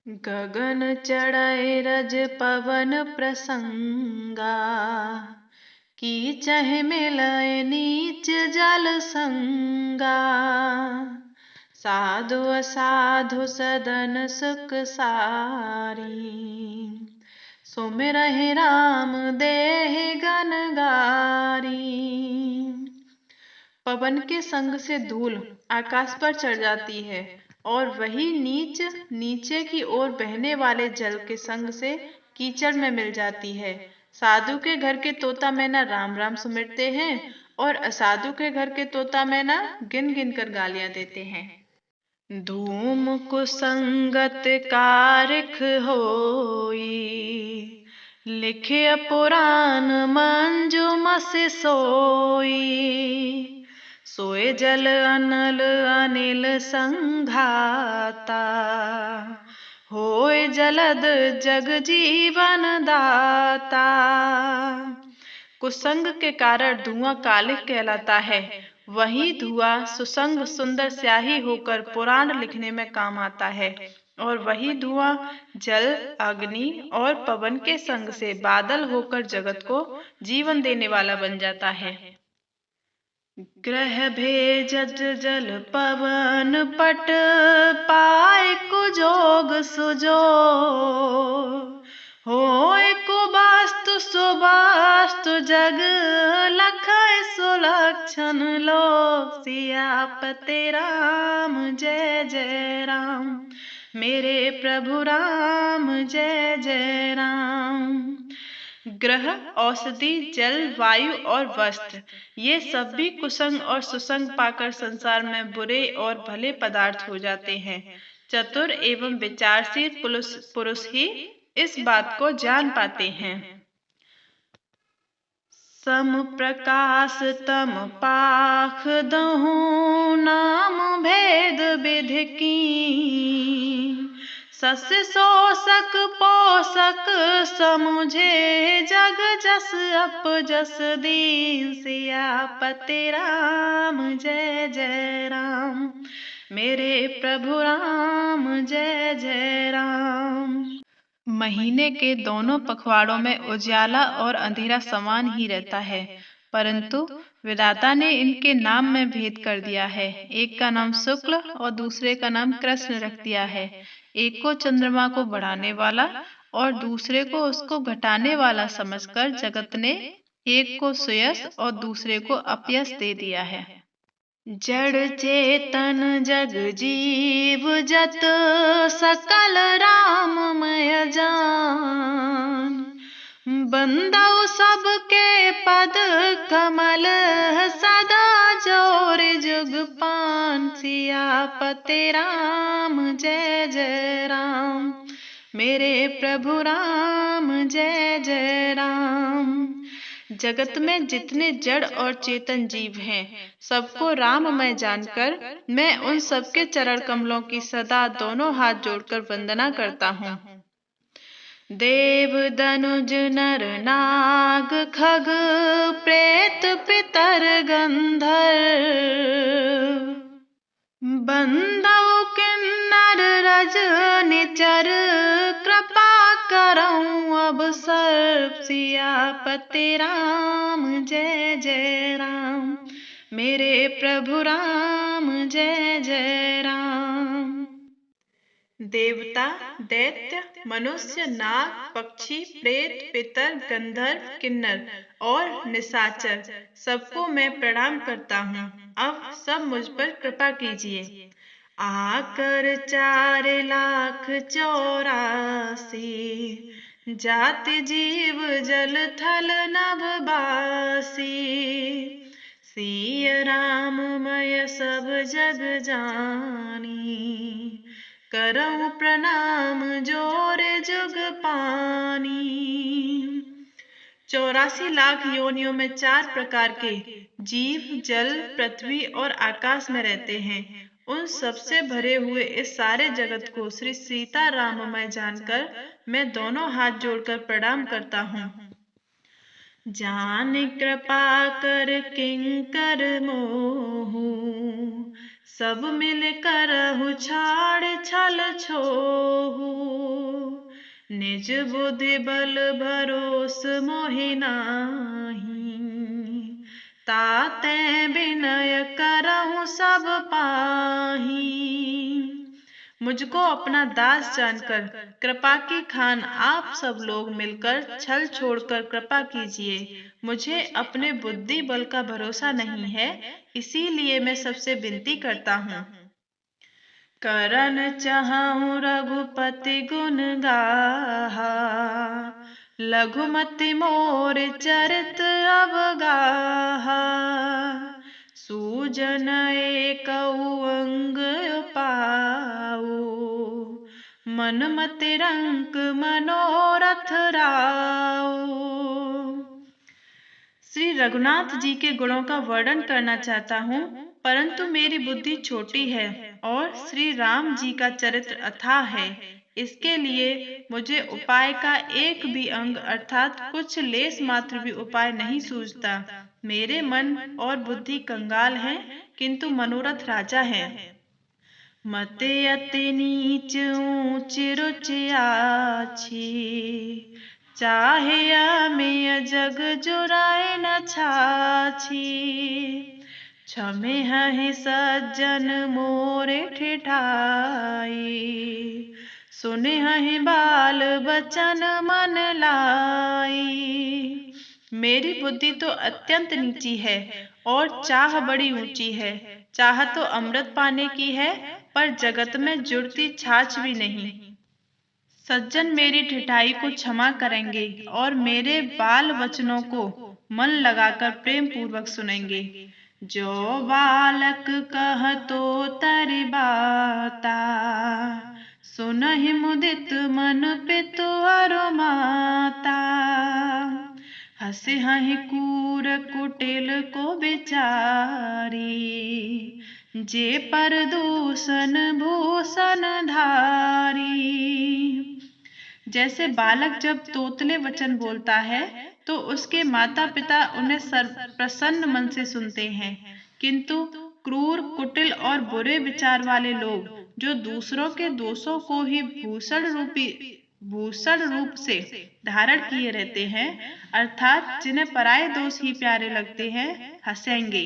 गगन चढ़ै रज पवन प्रसंगा, कीचहि मिलय नीच जल संगा। साधु असाधु सदन सुख सारी, सुमिरहि राम देहि गन गारी। पवन के संग से धूल आकाश पर चढ़ जाती है और वही नीच नीचे की ओर बहने वाले जल के संग से कीचड़ में मिल जाती है। साधु के घर के तोता मैना राम राम सुमिरते हैं और असाधु के घर के तोता मैना गिन गिन कर गालियां देते हैं। धूम कुसंगत कारिख होई, लिखे पुराण मंजुम से सोई। सोए जल अनल अनिल संघाता, होए जलद जग जीवन दाता। कुसंग के कारण धुआं कालिख कहलाता है। वही धुआं सुसंग सुंदर स्याही होकर पुराण लिखने में काम आता है और वही धुआं जल अग्नि और पवन के संग से बादल होकर जगत को जीवन देने वाला बन जाता है। ग्रह भेजत जल पवन पट, पाए कुजोग सुजो। होय कुवास्तु सुवास्तु जग, लखय सुलक्षण लो। सियापति राम जय जय राम, मेरे प्रभु राम जय जय राम। ग्रह, औषधि, जल, वायु और वस्त्र, ये सब भी कुसंग और सुसंग पाकर संसार में बुरे और भले पदार्थ हो जाते हैं। चतुर एवं विचारशील पुरुष ही इस बात को जान पाते हैं। सम प्रकाश तम पाख दहु, नाम भेद विधि कीन। सस्य शोषक पोषक समुझे, जग जस अपजस दीन। सियापति राम जय जय राम, मेरे प्रभु राम जय जय राम। महीने के दोनों पखवाड़ों में उजाला और अंधेरा समान ही रहता है, परंतु विधाता ने इनके नाम में भेद कर दिया है। एक का नाम शुक्ल और दूसरे का नाम कृष्ण रख दिया है। एक को चंद्रमा को बढ़ाने वाला और दूसरे को उसको घटाने वाला समझकर जगत ने एक को सुयश और दूसरे को अपयश दे दिया है। जड़ चेतन जग जीव जत, सकल राममय जान। बंदौ सबके पद कमल, सदा जोर जुग पान। सियापति राम जय जय राम, मेरे प्रभु राम जय जय राम। जगत में जितने जड़ और चेतन जीव हैं, सबको राममय जानकर मैं उन सबके चरण कमलों की सदा दोनों हाथ जोड़कर वंदना करता हूँ। देव दनुज नर नाग खग, प्रेत पितर गंधर्व। बंदौ किन्नर रज निचर, कृपा करऊं अब सर्व। सियापति राम जय जय राम, मेरे प्रभु राम जय जय राम। देवता, दैत्य, मनुष्य, नाग, पक्षी, प्रेत, पितर, गंधर्व, किन्नर और निशाचर सबको मैं प्रणाम करता हूँ। अब सब मुझ पर कृपा कीजिए। आकर 4,84,000, जाति जीव जल थल नभवासी। सिय राममय सब जग जानी, करऊं प्रणाम जोर जुग पानी। 84 लाख योनियों में 4 प्रकार के जीव जल, पृथ्वी और आकाश में रहते हैं। उन सबसे भरे हुए इस सारे जगत को श्री सीता राममय जानकर मैं दोनों हाथ जोड़कर प्रणाम करता हूँ। जान कृपा कर किंकर मोहू, सब मिल करहु छाड़ छल छोहू। निज बुद्धि बल भरोस मोहि नाही, ताते विनय करहु सब पाही। मुझको अपना दास जानकर कृपा की खान आप सब लोग मिलकर छल छोड़कर कृपा कीजिए। मुझे अपने बुद्धि बल का भरोसा नहीं है, इसीलिए मैं सबसे विनती करता हूँ। करन चाहूं रघुपति गुण गाहा, लघुमति मोर चरित अवगाहा। सूजन एकउ अंग पाऊ, मन मति रंक मनोरथ राऊ। श्री रघुनाथ जी के गुणों का वर्णन करना चाहता हूँ, परंतु मेरी बुद्धि छोटी है और श्री राम जी का चरित्र अथाह है। इसके लिए मुझे उपाय का एक भी अंग अर्थात कुछ लेस मात्र भी उपाय नहीं सूझता। मेरे मन और बुद्धि कंगाल हैं, किंतु मनोरथ राजा हैं। मते अति नीच ऊंच रुचि आछी, चाहे अमेय जग जुराए न छाछी। क्षमे हहि सज्जन मोरे ठिठाई, सुने हहि बाल बचन मन लाई। मेरी बुद्धि तो अत्यंत नीची है और चाह बड़ी ऊंची है। चाह तो अमृत पाने की है, पर जगत में जुड़ती छाछ भी नहीं। सज्जन मेरी ठिठाई को क्षमा करेंगे और मेरे बाल वचनों को मन लगाकर प्रेम पूर्वक सुनेंगे। जो बालक कहतो तरि बाता, सुनहि मुदित मन पितु अरु माता। हंसे हहि कूर कुटिल को बिचारी, जे पर दूषण भूषण धारी। जैसे बालक जब तोतले वचन बोलता है तो उसके माता पिता उन्हें प्रसन्न मन से सुनते हैं, किंतु क्रूर कुटिल और बुरे विचार वाले लोग जो दूसरों के दोषों को ही भूषण रूप से धारण किए रहते हैं, अर्थात जिन्हें पराये दोष ही प्यारे लगते हैं, हंसेंगे।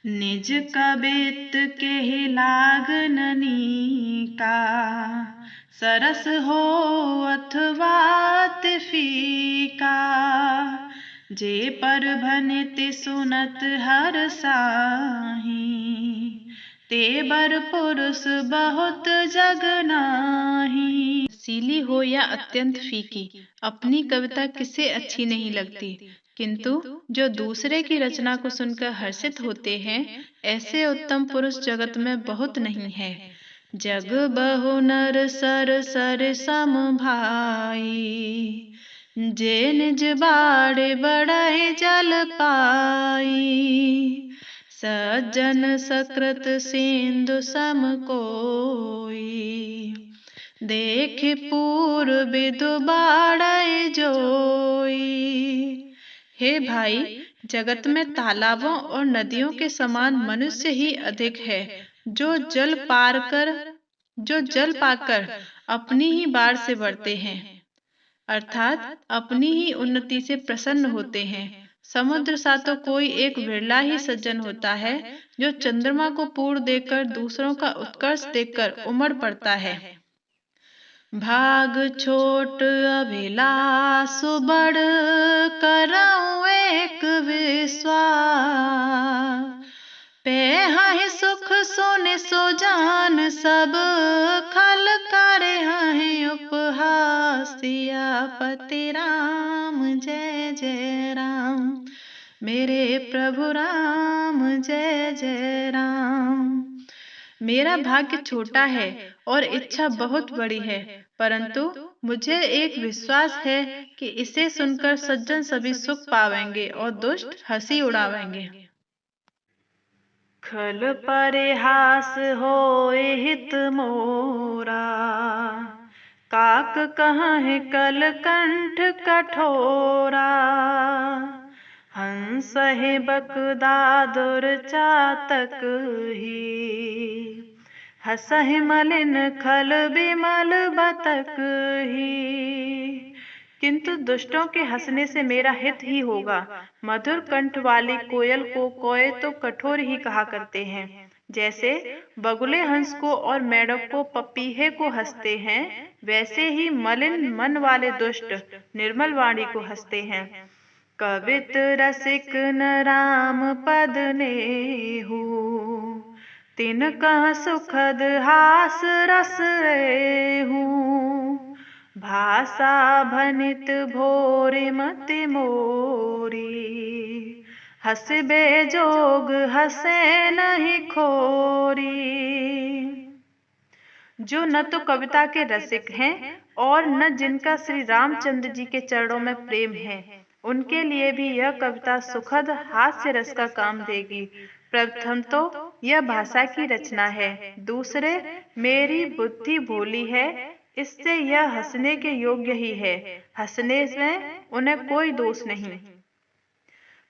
निज कबित के लागन नीका, सरस हो अथवा अति फीका। जे पर भनिति सुनत हर साही, ते बर पुरुष बहुत जग नाही। सीली हो या अत्यंत फीकी, अपनी कविता किसे अच्छी नहीं लगती, किंतु जो दूसरे की रचना को सुनकर हर्षित होते हैं, ऐसे उत्तम पुरुष जगत में बहुत नहीं है। जग बहु नर सर सर सम भाई, जे निज बाड़े बढ़ाई जल पाई। सज्जन सकृत सिंधु सम कोई, देख पूर्व विदु बाड़े जोई। हे भाई, जगत में तालाबों और नदियों के समान मनुष्य ही अधिक है, जो जल पाकर अपनी ही बाढ़ से बढ़ते हैं, अर्थात अपनी ही उन्नति से प्रसन्न होते हैं। समुद्र सा तो कोई एक विरला ही सज्जन होता है, जो चंद्रमा को पूर्ण देखकर दूसरों का उत्कर्ष देखकर उमड़ पड़ता है। भाग छोट अभिलाष बड़, करऊं एक विश्वास। पेहहि सुख सुनि सुजान सब, खल करे हहि उपहास। सियापति राम जय जय राम, मेरे प्रभु राम जय जय राम। मेरा भाग्य छोटा है और इच्छा बहुत बड़ी है, परंतु मुझे एक विश्वास है कि इसे सुनकर सज्जन सभी सुख पावेंगे और दुष्ट हंसी उड़ावेंगे। खल परिहास होए हित मोरा, काक कहे कल कंठ कठोरा। हंस हे बकदादुर चातक ही, हसहि मलिन खल बिमल बतक ही। किंतु दुष्टों के हंसने से मेरा हित ही होगा। मधुर कंठ वाली कोयल को कोय तो कठोर ही कहा करते हैं, जैसे बगुले हंस को और मेढक को पपीहे को हंसते हैं, वैसे ही मलिन मन वाले दुष्ट निर्मल वाणी को हंसते हैं। कवित रसिक न राम पद नेहु, तिनका सुखद हास रस रेहू। भाषा भनित भोरि मति मोरी, हंसबे जोग हंसे नहीं खोरी। जो न तो कविता के रसिक हैं और न जिनका श्री रामचंद्र जी के चरणों में प्रेम है, उनके लिए भी यह कविता सुखद हास्य रस का काम देगी। प्रथम तो यह भाषा की रचना है, दूसरे मेरी बुद्धि भोली है, इससे यह हंसने के योग्य ही है। हंसने में उन्हें कोई दोष नहीं।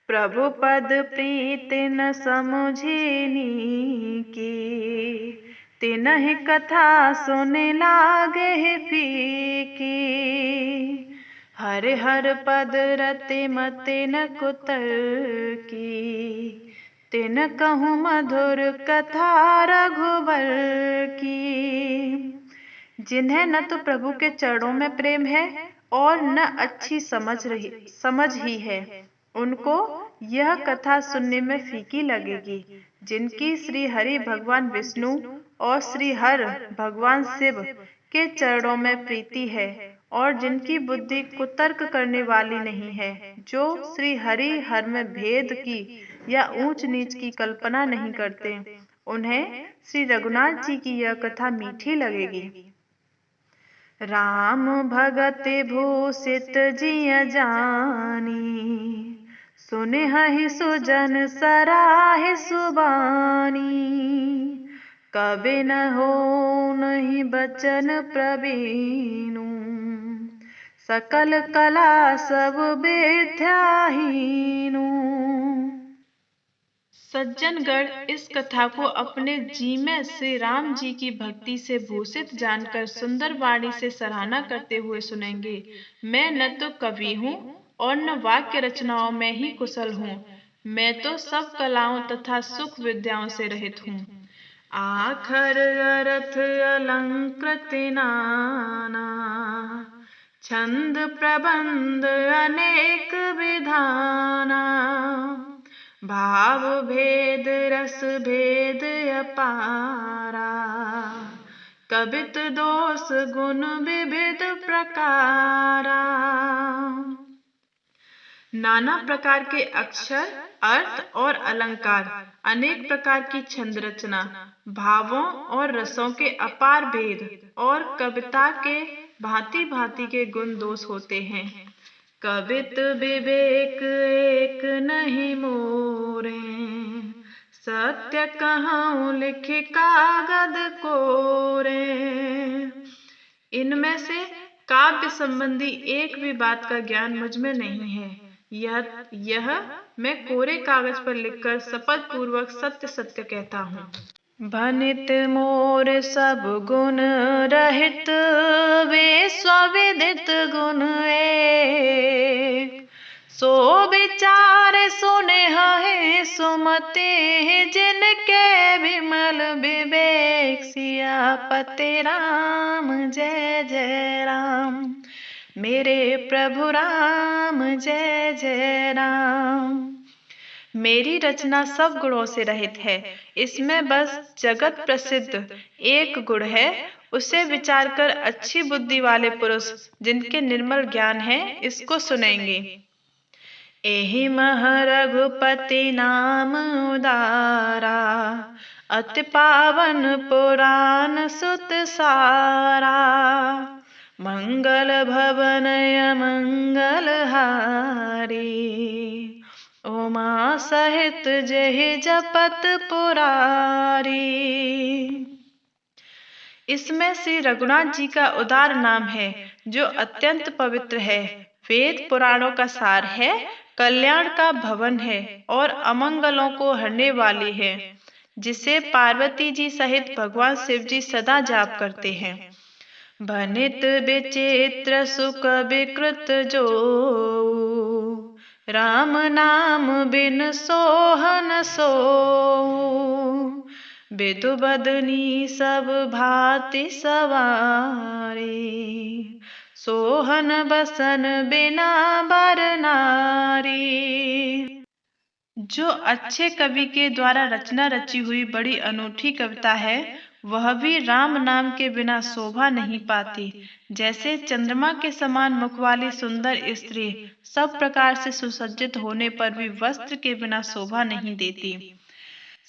प्रभु पद प्रीति न समुझिनी की, तिनहि कथा सुने लागे फीकी। हरि हर पद रति मति न कुतर की, तिन कहूँ मधुर कथा रघुबर की। जिन्हें न तो प्रभु के चरणों में प्रेम है और न अच्छी समझ ही है, उनको यह कथा सुनने में फीकी लगेगी। जिनकी श्री हरि भगवान विष्णु और श्री हर भगवान शिव के चरणों में प्रीति है और जिनकी बुद्धि कुतर्क करने वाली नहीं है, जो श्री हरि हर में भेद की या ऊंच नीच की कल्पना नहीं करते, उन्हें श्री रघुनाथ जी की यह कथा मीठी लगेगी। राम भगत भूषित जिय जानी, सुनिहि सुजन सराहि सुबानी। कबि न हो नहीं बचन प्रवीणु, सकल कला सब विद्याहीनु। सज्जनगण इस कथा को अपने जी में श्री राम जी की भक्ति से भूषित जानकर सुंदर वाणी से सराहना करते हुए सुनेंगे। मैं न तो कवि हूँ और न वाक्य रचनाओं में ही कुशल हूँ, मैं तो सब कलाओं तथा सुख विद्याओं से रहित हूँ। आखर अर्थ अलंकृत नाना, छंद प्रबंध अनेक विधाना। भाव भेद रस भेद अपारा, कबित दोष गुण विविध प्रकारा। नाना प्रकार के अक्षर, अर्थ और अलंकार, अनेक प्रकार की छंद रचना, भावों और रसों के अपार भेद और कविता के भांति भांति के गुण दोष होते हैं। कवित विवेक एक नहीं मोरे, सत्य कहूँ लिख कागद कोरे। इनमें से काव्य संबंधी एक भी बात का ज्ञान मुझ में नहीं है। यह मैं कोरे कागज पर लिखकर शपथ पूर्वक सत्य सत्य कहता हूँ। भनित मोर सब गुण रहित, वे स्वविदित गुण एक। सो विचार सुने है सुमति, जिनके विमल विवेक। सियापति राम जय जय राम, मेरे प्रभु राम जय जय राम। मेरी रचना सब गुणों से रहित है, इसमें बस जगत प्रसिद्ध एक गुण है, उसे विचार कर अच्छी बुद्धि वाले पुरुष जिनके निर्मल ज्ञान है इसको सुनेंगे। एहि मह रघुपति नाम उदारा, अति पावन पुराण सुत सारा। मंगल भवन मंगल हारी, उमा सहित जहि जपत पुरारी। इसमें श्री रघुनाथ जी का उदार नाम है जो अत्यंत पवित्र है, वेद पुराणों का सार है, कल्याण का भवन है और अमंगलों को हरने वाली है। जिसे पार्वती जी सहित भगवान शिव जी सदा जाप करते हैं। भनित विचित्र सुख विकृत जो, राम नाम बिन सोहन सो। विदु बदनी सब भांति सवारे, सोहन बसन बिना बर नारी। जो अच्छे कवि के द्वारा रचना रची हुई बड़ी अनूठी कविता है, वह भी राम नाम के बिना शोभा नहीं पाती। जैसे चंद्रमा के समान मुख वाली सुंदर स्त्री सब प्रकार से सुसज्जित होने पर भी वस्त्र के बिना शोभा नहीं देती।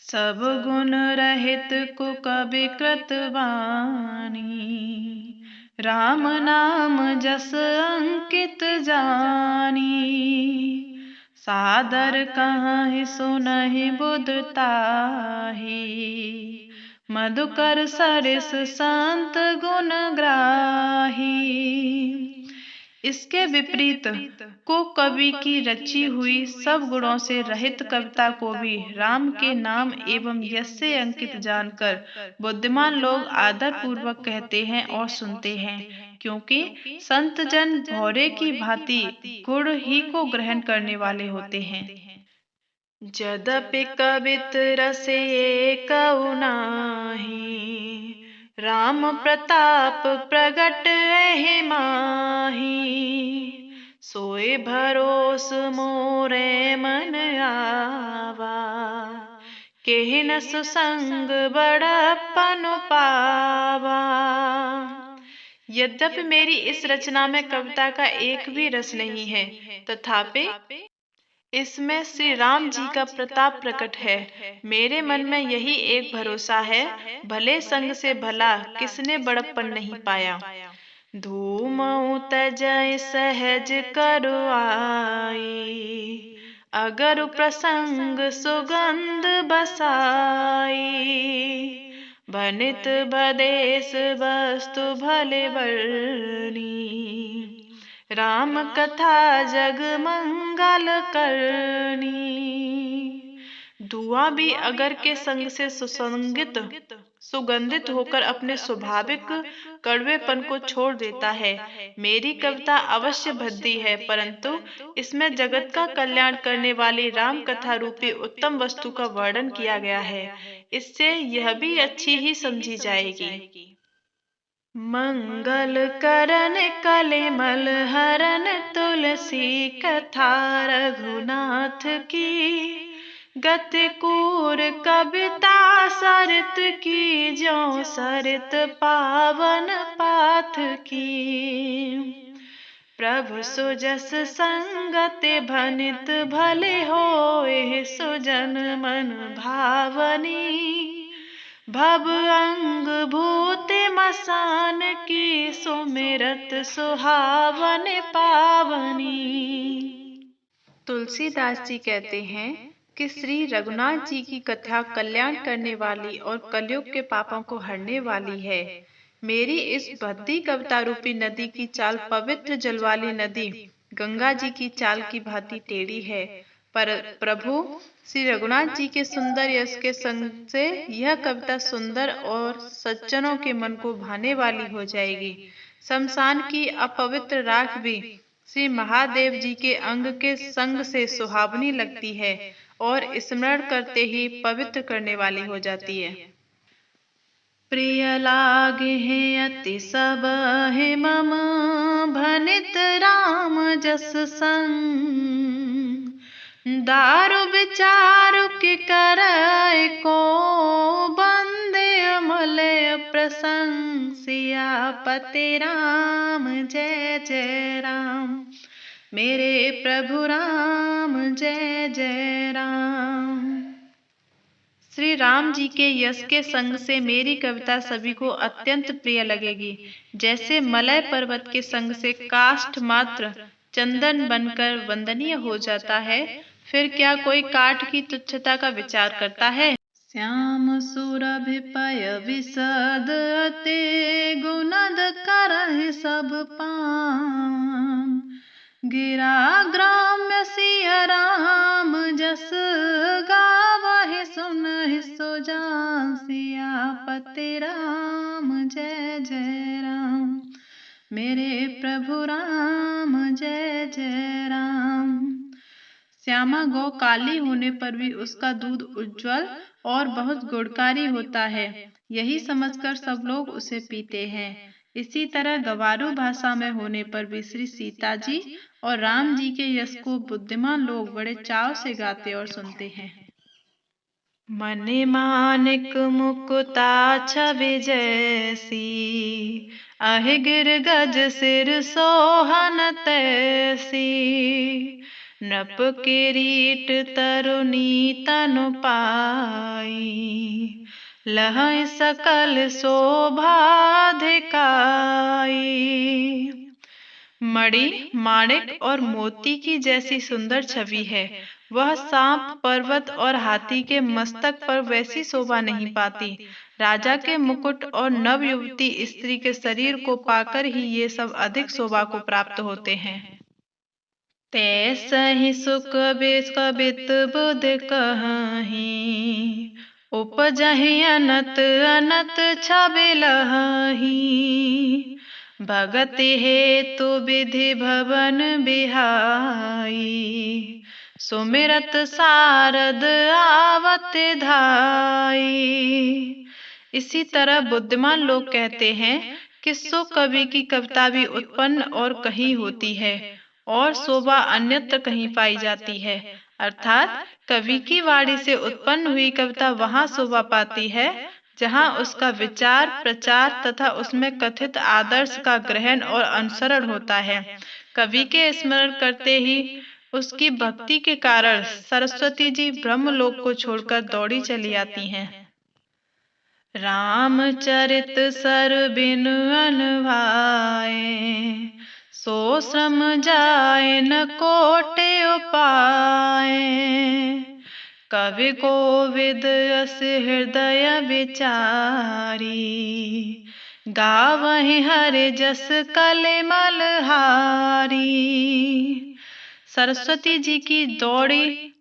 सब गुण रहित कुक विकृत वाणी, राम नाम जस अंकित जानी। सादर कहाँ सुनहि बुध ताहि, मधुकर सरिस संत गुण ग्राही। इसके विपरीत को कवि की रची हुई सब गुणों से रहित कविता को भी राम के नाम एवं यश से अंकित जानकर बुद्धिमान लोग आदर पूर्वक कहते हैं और सुनते हैं, क्योंकि संत जन भौरे की भांति गुण ही को ग्रहण करने वाले होते हैं। जदपि कवित रसे एकउ नाहि, राम प्रताप प्रगट एहि माहि। सोए भरोस मोरे मन आवा, केहि न सुसंग बड़प्पन पावा। यद्यपि मेरी इस रचना में कविता का एक भी रस नहीं है, तथापि इसमें श्री राम जी का प्रताप प्रकट है। मेरे मन में यही एक भरोसा है, भले संग से भला किसने बड़प्पन नहीं पाया। धूम तजय सहज करु आई, अगर प्रसंग सुगंध बसाई। भनित बदेश वस्तु भले वर्णी, राम कथा जग मंगल करनी। धुआं भी अगर के संग से सुगंधित होकर अपने स्वाभाविक कड़वेपन को छोड़ देता है। मेरी कविता अवश्य भद्दी है, परंतु इसमें जगत का कल्याण करने वाली राम कथा रूपी उत्तम वस्तु का वर्णन किया गया है। इससे यह भी अच्छी ही समझी जाएगी। मंगल करन कलिमल हरन तुलसी कथा रघुनाथ की। गति कूर कविता सरित की, ज्यों सरित पावन पाथ की। प्रभु सुजस संगति भनित भले होए, सुजन मन भावनी। भव अंग भूत मसान की, सुमिरत सुहावन पावनी। तुलसीदास जी कहते हैं कि श्री रघुनाथ जी की कथा कल्याण करने वाली और कलयुग के पापों को हरने वाली है। मेरी इस भक्ति कविता रूपी नदी की चाल पवित्र जल वाली नदी गंगा जी की चाल की भांति टेढ़ी है, पर प्रभु श्री रघुनाथ जी के सुंदर यश के संग से यह कविता सुंदर और सज्जनों के मन को भाने वाली हो जाएगी। शमशान की अपवित्र राख भी श्री महादेव जी के अंग के संग से सुहावनी लगती है और स्मरण करते ही पवित्र करने वाली हो जाती है। प्रिय लागे है अति सब है मम, भनित राम जस संग। दारु विचारु के करय को, बंदे अमलय प्रसंग। सियापति राम जय जय राम, मेरे प्रभु राम जय जय राम। श्री राम जी के यश के संग से मेरी कविता सभी को अत्यंत प्रिय लगेगी। जैसे मलय पर्वत के संग से काष्ठ मात्र चंदन बनकर वंदनीय हो जाता है, फिर क्या कोई काठ की तुच्छता का विचार करता है। श्याम सुरभि पय विशद अति, गुणद करहि सब पाम। गिरा ग्राम्य सिय राम जस, गावहि सुनहि सो जान। सियापति राम जय जय राम। मेरे प्रभु राम जय जय राम। श्यामा गौ काली होने पर भी उसका दूध उज्जवल और बहुत गुणकारी होता है, यही समझकर सब लोग उसे पीते हैं। इसी तरह गवारू भाषा में होने पर भी श्री सीता जी और राम जी के यश को बुद्धिमान लोग बड़े चाव से गाते और सुनते हैं। मने मानिक मुकुता छवि जैसी, आहे गिर गज सिर सोहन तैसी। नृप किरीट तरुणी तनु पाई, लहै सकल शोभा धिकाई। मणि, माणिक और मोती की जैसी सुंदर छवि है, वह सांप, पर्वत और हाथी के मस्तक पर वैसी शोभा नहीं पाती। राजा के मुकुट और नव युवती स्त्री के शरीर को पाकर ही ये सब अधिक शोभा को प्राप्त होते हैं। तैसहि सुख कबित बुध कहहीं, उपजहि अनत अनत छवि लहहीं। भगत हेतु विधि भवन बिहाई, सुमिरत सारद आवत धाई। इसी तरह बुद्धिमान लोग कहते हैं कि सो कवि की कविता भी उत्पन्न और कहीं होती है और शोभा अन्यत्र कहीं पाई जाती है, अर्थात कवि की वाणी से उत्पन्न हुई कविता वहां शोभा पाती है जहां उसका विचार, प्रचार तथा उसमें कथित आदर्श का ग्रहण और अनुसरण होता है। कवि के स्मरण करते ही उसकी भक्ति के कारण सरस्वती जी ब्रह्मलोक को छोड़कर दौड़ी चली आती हैं। रामचरित सर बिन अनभाए, सो श्रम जाए न कोटि उपाय। कवि कोविद अस हृदय विचारी, गावहि हरि जस कलिमल हारी। सरस्वती जी की दौड़ी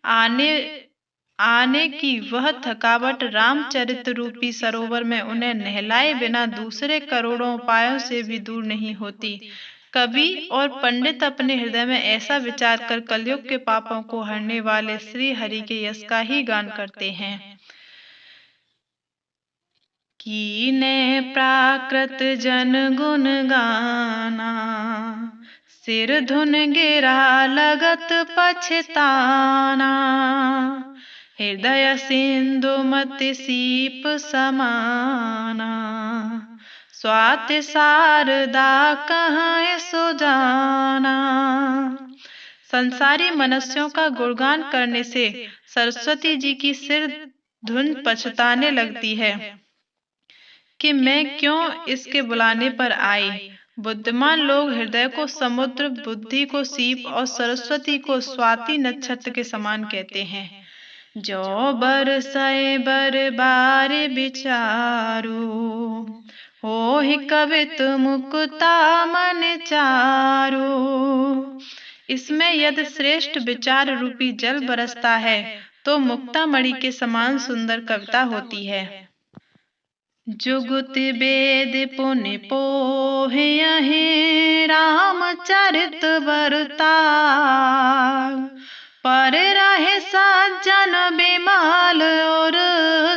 आने की वह थकावट रामचरित रूपी सरोवर में उन्हें नहलाए बिना दूसरे करोड़ों उपायों से भी दूर नहीं होती। कवि और पंडित अपने हृदय में ऐसा विचार कर कलयुग के पापों को हरने वाले श्री हरि के यश का ही गान करते हैं। कीने प्राकृत जन गुण गाना, सिर धुन गिरा लगत पछताना। हृदय सिंधु मति सीप समाना, स्वाति शारदा कहाँ सुजाना। संसारी मनुष्यों का गुणगान करने से सरस्वती जी की सिर धुन पछताने लगती है कि मैं क्यों इसके बुलाने पर आई। बुद्धिमान लोग हृदय को समुद्र, बुद्धि को सीप और सरस्वती को स्वाति नक्षत्र के समान कहते हैं। जो बरसै बर बार विचारू, होहि कवित मुकुता मन चारू। इसमें यदि श्रेष्ठ विचार रूपी जल बरसता है तो मुक्तामणि के समान सुंदर कविता होती है। जुगति वेद पुनि पोहि रामचरित बरताल। पर रहे सज्जन बिमल और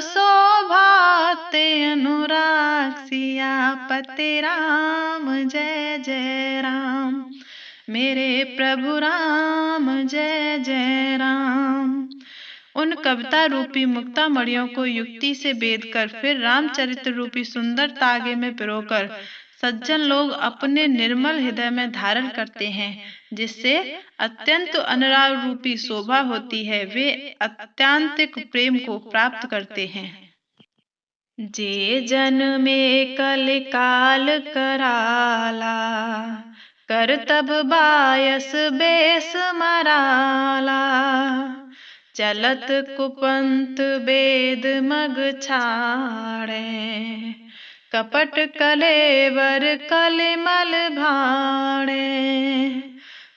शोभाते अनुराग। सियापति राम जय जय राम। मेरे प्रभु राम जय जय राम। उन कविता रूपी मुक्तामणियों को युक्ति से बेध कर फिर रामचरित्र रूपी सुंदर तागे में पिरोकर सज्जन लोग अपने निर्मल हृदय में धारण करते हैं, जिससे अत्यंत अनुराग रूपी शोभा होती है। वे अत्यांतिक प्रेम को प्राप्त करते हैं। जे जन में कल काल कराला, कर तब बायस बेस मराला। चलत कुपंत वेद मग छाड़े, कपट कलेवर कलिमल भाड़े।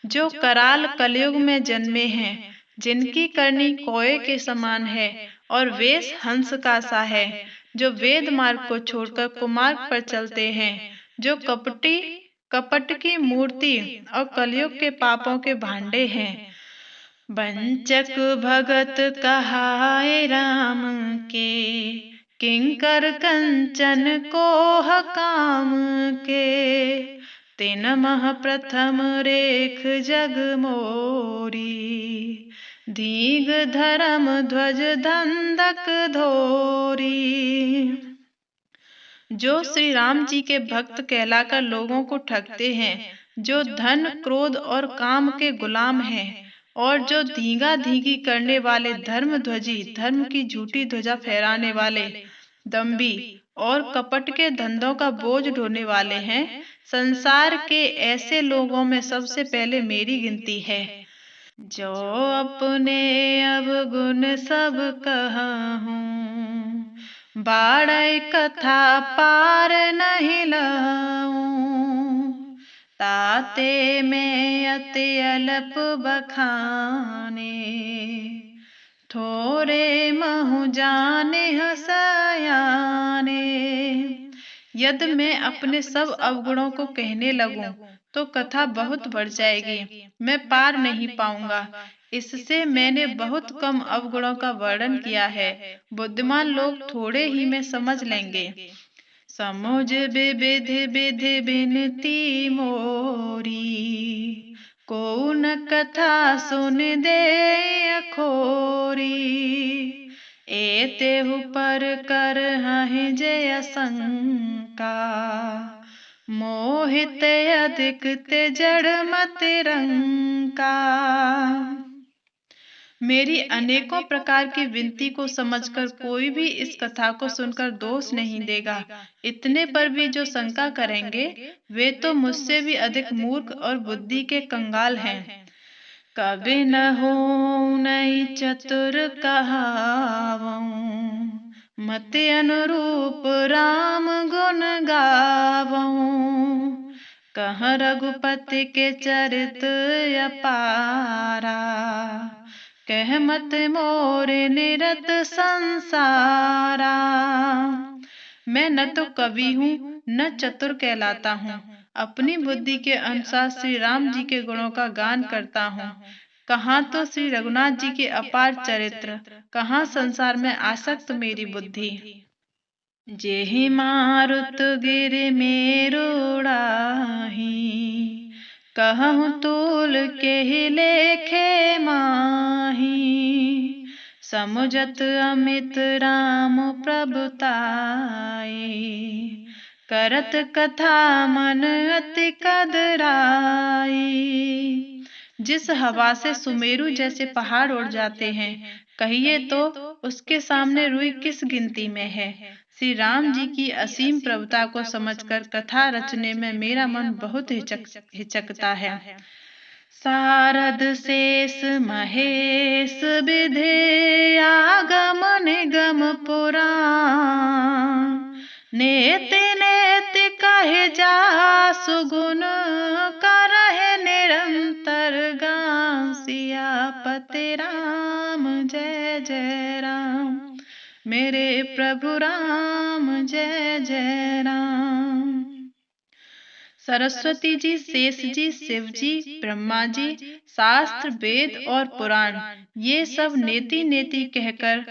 जो कराल कलयुग में जन्मे हैं, जिनकी करनी कोए के समान है और वेश हंस का सा है, जो वेद मार्ग को छोड़कर कुमार्ग पर चलते हैं, जो कपट की मूर्ति और कलयुग के पापों के भांडे हैं। वंचक भगत कहाए राम के, किंकर कंचन को काम के। तिन मह प्रथम रेख जग मोरी, दीग धर्म ध्वज धंधक धोरी। जो श्री राम जी के भक्त कहलाकर लोगों को ठगते हैं, जो धन क्रोध और काम के गुलाम हैं, और जो धींगा धींगी करने वाले धर्म ध्वजी, धर्म की झूठी ध्वजा फहराने वाले दम्भी और कपट के धंधों का बोझ ढोने वाले हैं, संसार के ऐसे लोगों में सबसे पहले मेरी गिनती है। जो अपने अवगुण सब कहूं, बाड़ै कथा पार नहीं लाऊं। ताते में अति अल्प बखाने, थोरे महु जाने हसयाने। यदि मैं अपने सब अवगुणों को कहने लगूं तो कथा बहुत बढ़ जाएगी, मैं पार नहीं पाऊंगा। इससे मैंने बहुत कम अवगुणों का वर्णन किया है, बुद्धिमान लोग थोड़े ही में समझ लेंगे। समुझ विविध विधि बिनती मोरी, को न कथा सुन दे अखोरी। एतेहु पर कर हहि जय शंका, मोहित अधिक ते जड़ मत रंका। मेरी अनेकों प्रकार की विनती को समझकर कोई भी इस कथा को सुनकर दोष नहीं देगा। इतने पर भी जो शंका करेंगे वे तो मुझसे भी अधिक मूर्ख और बुद्धि के कंगाल हैं। कभी न हो नहीं चतुर कहावऊं, मत अनुरूप राम गुण गावऊं। कह रघुपति के चरित अपारा, कह मत मोर निरत संसारा। मैं न तो कवि हूँ न चतुर कहलाता हूँ, अपनी बुद्धि के अनुसार श्री राम जी के गुणों का गान करता हूँ। कहाँ तो श्री रघुनाथ जी के अपार चरित्र, कहाँ संसार में आसक्त मेरी बुद्धि। जेहि मारुत गिर मेरुड़ाही, कहूँ तूल के ही लेखे माही। समुझत अमित राम प्रभुताई, करत कथा मन अति कदराई। जिस हवा से सुमेरु जैसे पहाड़ उड़ जाते हैं, कहिए तो उसके सामने रुई किस गिनती में है। श्री राम जी की असीम प्रभुता को समझकर कथा रचने में मेरा मन बहुत हिचकता है। सारद शेष महेश विधि आगम निगम पुराण, नेति नेति कहे जा सुगुण, करहे निरंतर गान। सियापति राम जय जय राम, मेरे प्रभु राम जय जय राम। सरस्वती जी, शेष जी, शिव जी, ब्रह्मा जी, शास्त्र, वेद और पुराण ये सब नेति नेति कहकर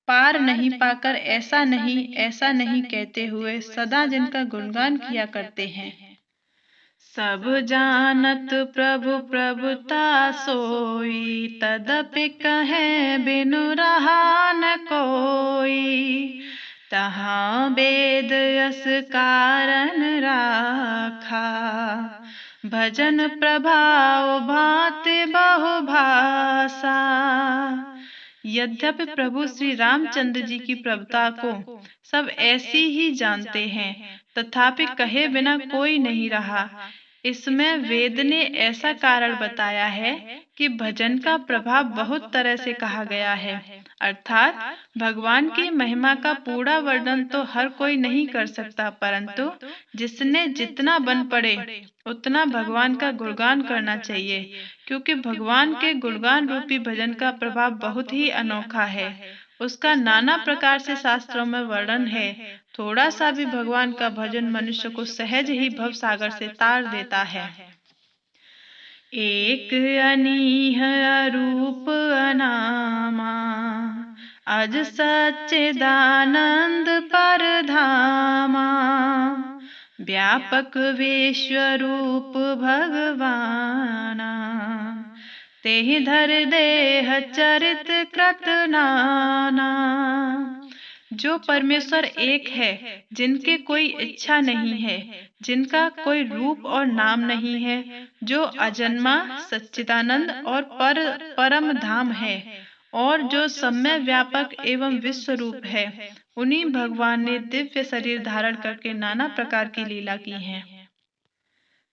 पार नहीं पाकर ऐसा नहीं कहते हुए सदा जिनका गुणगान किया करते हैं। सब जानत प्रभु प्रभुता सोई, तदपि कहे बिनु रहा न कोई। तहाँ वेद यस कारण राखा, भजन प्रभाव भांति बहु भाषा। यद्यपि प्रभु श्री रामचंद्र जी की प्रभुता को सब ऐसी ही जानते हैं, तथापि कहे बिना कोई नहीं रहा। इसमें वेद ने ऐसा कारण बताया है कि भजन का प्रभाव बहुत तरह से कहा गया है, अर्थात भगवान की महिमा का पूरा वर्णन तो हर कोई नहीं कर सकता, परंतु जिसने जितना बन पड़े उतना भगवान का गुणगान करना चाहिए, क्योंकि भगवान के गुणगान रूपी भजन का प्रभाव बहुत ही अनोखा है। उसका नाना प्रकार से शास्त्रों में वर्णन है। थोड़ा सा भी भगवान का भजन मनुष्य को सहज ही भव सागर से तार देता है। एक अनीह अरूप अनामा, अज सच्चिदानंद परधामा, व्यापक विश्वरूप भगवाना, तेहि धर देह चरित कृत नाना। जो परमेश्वर एक है, जिनके कोई इच्छा नहीं है, जिनका कोई रूप और नाम नहीं है, जो अजन्मा सच्चिदानंद और परम धाम है, और जो समय व्यापक एवं विश्व रूप है, उन्हीं भगवान ने दिव्य शरीर धारण करके नाना प्रकार की लीला की है।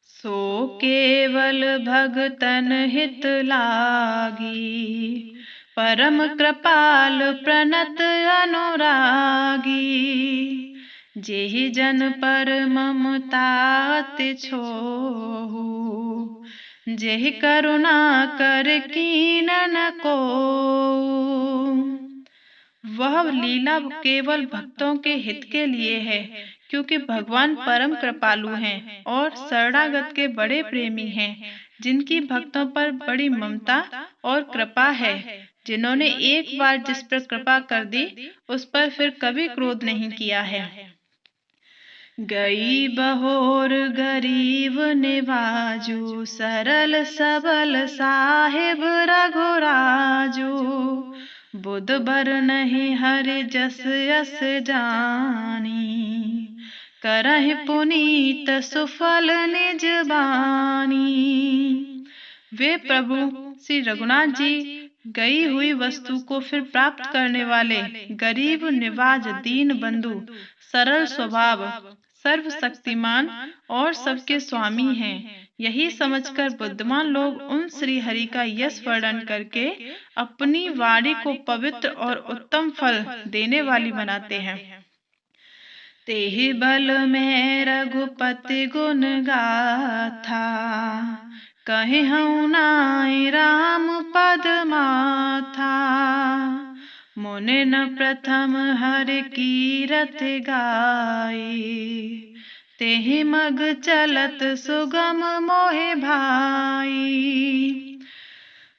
सो केवल भगतन हित लागी, परम कृपाल प्रणत अनुरागी, जेहि जन पर ममता अति छोहु, जेहि करुणा कर कीन को। वह लीला केवल भक्तों के हित के लिए है, क्योंकि भगवान परम कृपालु हैं और शरणागत के बड़े प्रेमी हैं, जिनकी भक्तों पर बड़ी ममता और कृपा है, जिन्होंने एक बार जिस पर कृपा कर दी उस पर फिर कभी क्रोध नहीं किया है। गई बहोर गरीब निवाजू, सरल सबल साहिब रघुराजू, बुध बर नहीं हरि जस यस जानी, करहि पुनीत सुफल निज बानी। वे प्रभु श्री रघुनाथ जी गई हुई वस्तु को फिर प्राप्त करने वाले गरीब निवाज दीन बंधु, सरल स्वभाव, सर्वशक्तिमान और सबके स्वामी हैं। यही समझकर बुद्धिमान लोग उन श्री हरि का यश वर्णन करके अपनी वाणी को पवित्र और उत्तम फल देने वाली बनाते हैं। तेहि बल में रघुपति गुण गाथा, कहे हूँ नाई राम पद माथा, मुनि न प्रथम हरि कीरत गाई, तेहि मग चलत सुगम मोहे भाई।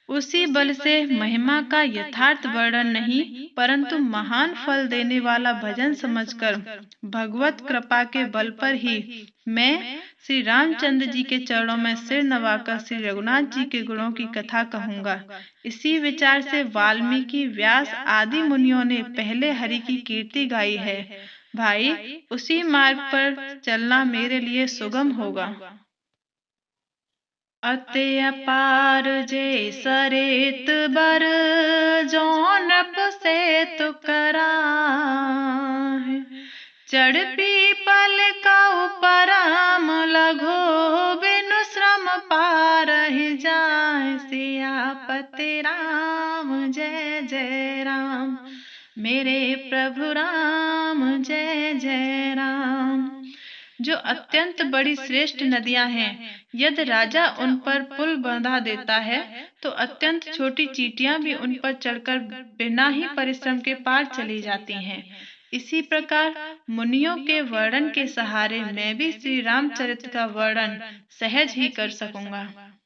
उसी बल से महिमा का यथार्थ वर्णन नहीं, परंतु महान फल देने वाला भजन समझकर भगवत कृपा के बल पर ही मैं श्री रामचंद्र जी के चरणों में सिर नवाकर श्री रघुनाथ जी के गुणों की कथा कहूँगा। इसी विचार से वाल्मीकि, व्यास आदि मुनियों ने पहले हरि की कीर्ति गाई है। भाई, उसी मार्ग पर चलना मेरे लिए सुगम होगा। अति अपार जे सरेत बर, जौन से तो कराहे, चढ़ पीपल का उपराम लघो, बिनु श्रम पार ही जाए, सियापति राम जय जय राम, मेरे प्रभु राम जय जय राम। जो अत्यंत बड़ी श्रेष्ठ नदियां हैं, यदि राजा उन पर पुल बंधा देता है तो अत्यंत छोटी चींटियां भी उन पर चढ़कर बिना ही परिश्रम के पार चली जाती हैं। इसी प्रकार मुनियों के वर्णन के सहारे मैं भी श्री रामचरित्र का वर्णन सहज ही कर सकूंगा।